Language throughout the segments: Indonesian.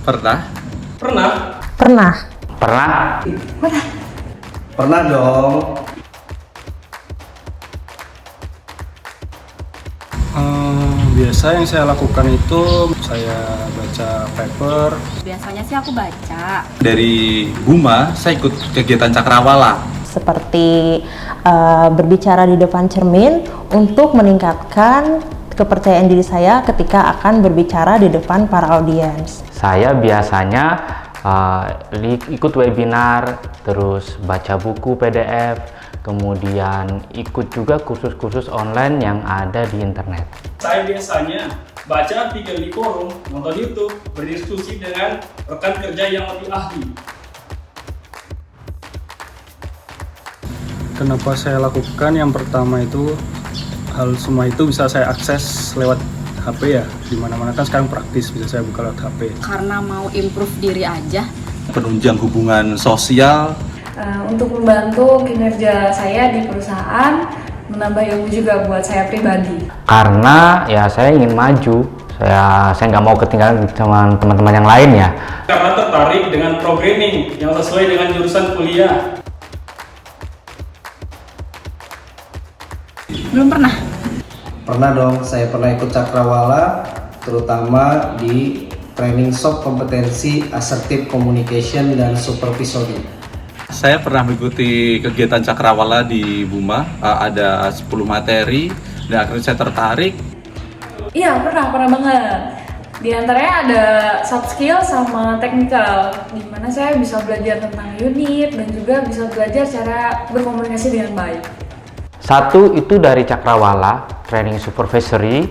Pernah? Pernah? Pernah. Pernah? Pernah dong. Biasa yang saya lakukan itu saya baca paper. Biasanya sih aku baca. Dari Buma, saya ikut kegiatan Cakrawala. Seperti berbicara di depan cermin untuk meningkatkan kepercayaan diri saya ketika akan berbicara di depan para audiens. Saya biasanya ikut webinar, terus baca buku PDF, kemudian ikut juga kursus-kursus online yang ada di internet. Saya biasanya baca artikel di forum, nonton YouTube, berdiskusi dengan rekan kerja yang lebih ahli. Kenapa saya lakukan? Yang pertama itu hal semua itu bisa saya akses lewat HP ya. Dimana-mana kan sekarang praktis bisa saya buka lewat HP. Karena mau improve diri aja. Penunjang hubungan sosial. Untuk membantu kinerja saya di perusahaan, menambah ilmu juga buat saya pribadi. Karena ya saya ingin maju, saya nggak mau ketinggalan sama teman-teman yang lain ya. Karena tertarik dengan programming yang sesuai dengan jurusan kuliah. Belum pernah. Pernah dong, saya pernah ikut Cakrawala, terutama di training soft kompetensi assertive communication dan supervisory. Saya pernah mengikuti kegiatan Cakrawala di Buma, ada 10 materi, dan akhirnya saya tertarik. Iya, pernah banget. Di antaranya ada soft skill sama technical, di mana saya bisa belajar tentang unit dan juga bisa belajar cara berkomunikasi dengan baik. Satu itu dari Cakrawala, training supervisory.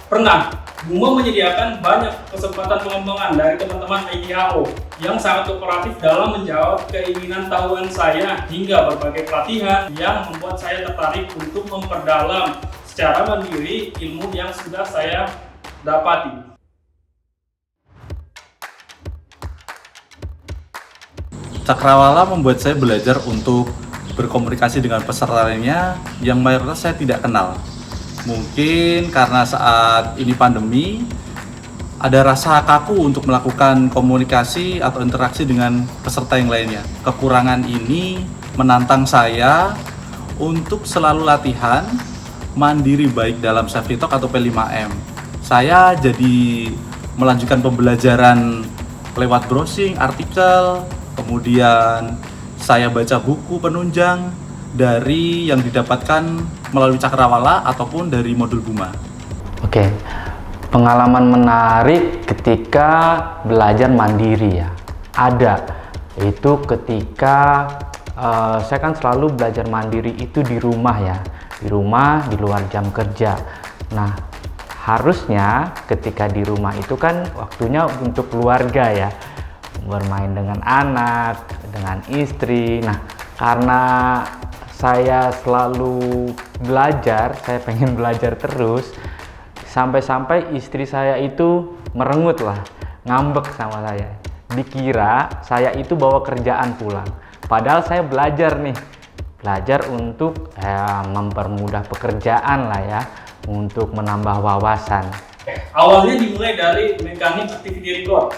Pernah, Buma menyediakan banyak kesempatan pengembangan dari teman-teman IGHO yang sangat kooperatif dalam menjawab keinginan tahuan saya hingga berbagai pelatihan yang membuat saya tertarik untuk memperdalam secara mandiri ilmu yang sudah saya dapati. Cakrawala membuat saya belajar untuk berkomunikasi dengan peserta lainnya yang mayoritas saya tidak kenal. Mungkin karena saat ini pandemi, ada rasa kaku untuk melakukan komunikasi atau interaksi dengan peserta yang lainnya. Kekurangan ini menantang saya untuk selalu latihan mandiri baik dalam safety talk atau P5M. Saya jadi melanjutkan pembelajaran lewat browsing artikel, kemudian saya baca buku penunjang dari yang didapatkan melalui Cakrawala ataupun dari modul Buma. Oke, pengalaman menarik ketika belajar mandiri ya. Ada, itu ketika saya kan selalu belajar mandiri itu di rumah ya. Di rumah, di luar jam kerja. Nah, harusnya ketika di rumah itu kan waktunya untuk keluarga ya. Bermain dengan anak, dengan istri. Nah, karena saya selalu belajar, saya pengen belajar terus, sampai-sampai istri saya itu merengut lah, ngambek sama saya. Dikira saya itu bawa kerjaan pulang, padahal saya belajar nih, belajar untuk mempermudah pekerjaan lah ya, untuk menambah wawasan. Awalnya dimulai dari mekanik activity record.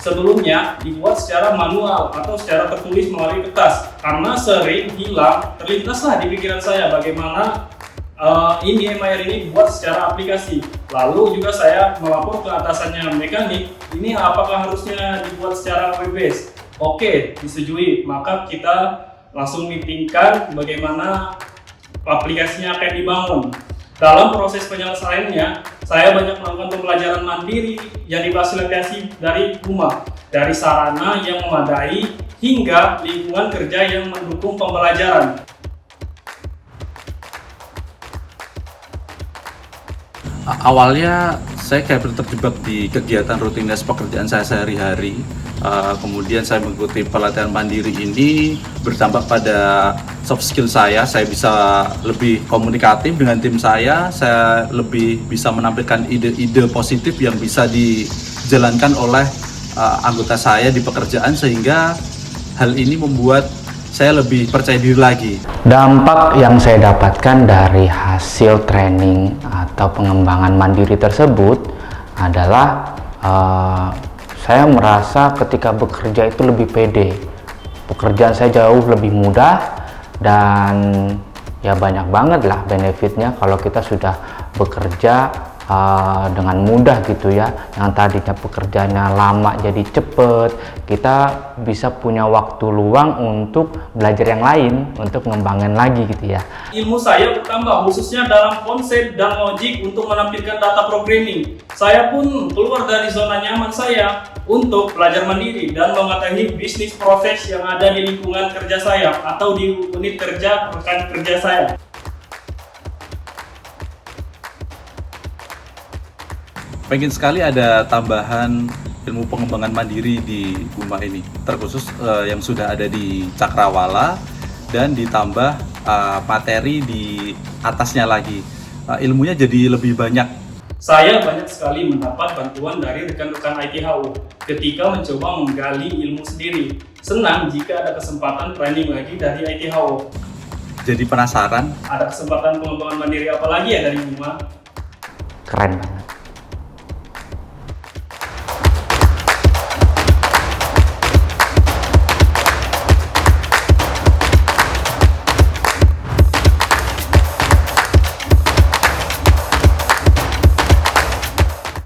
Sebelumnya dibuat secara manual atau secara tertulis melalui kertas. Karena sering hilang, terlintaslah di pikiran saya bagaimana ini MIR ini dibuat secara aplikasi. Lalu juga saya melapor ke atasannya mekanik, ini apakah harusnya dibuat secara web based? Oke, disetujui. Maka kita langsung meetingkan bagaimana aplikasinya akan dibangun. Dalam proses penyelesaiannya, saya banyak melakukan pembelajaran mandiri yang difasilitasi dari Buma, dari sarana yang memadai hingga lingkungan kerja yang mendukung pembelajaran. Awalnya saya kayak terjebak di kegiatan rutinitas pekerjaan saya sehari-hari. Kemudian saya mengikuti pelatihan mandiri ini, bertambah pada soft skill saya bisa lebih komunikatif dengan tim saya lebih bisa menampilkan ide-ide positif yang bisa dijalankan oleh anggota saya di pekerjaan, sehingga hal ini membuat saya lebih percaya diri lagi. Dampak yang saya dapatkan dari hasil training atau pengembangan mandiri tersebut adalah saya merasa ketika bekerja itu lebih pede. Pekerjaan saya jauh lebih mudah dan ya banyak banget lah benefitnya kalau kita sudah bekerja dengan mudah gitu ya. Yang tadinya pekerjaannya lama jadi cepet, kita bisa punya waktu luang untuk belajar yang lain, untuk ngembangin lagi gitu ya. Ilmu saya bertambah khususnya dalam konsep dan logik untuk menampilkan data programming. Saya pun keluar dari zona nyaman saya untuk belajar mandiri dan mengetahui bisnis proses yang ada di lingkungan kerja saya atau di unit kerja rekan kerja saya. Pengen sekali ada tambahan ilmu pengembangan mandiri di rumah ini, terkhusus yang sudah ada di Cakrawala dan ditambah materi di atasnya lagi. Ilmunya jadi lebih banyak. Saya banyak sekali mendapat bantuan dari rekan-rekan ITHU ketika mencoba menggali ilmu sendiri. Senang jika ada kesempatan training lagi dari ITHU. Jadi penasaran? Ada kesempatan pengembangan mandiri apa lagi ya dari rumah? Keren banget.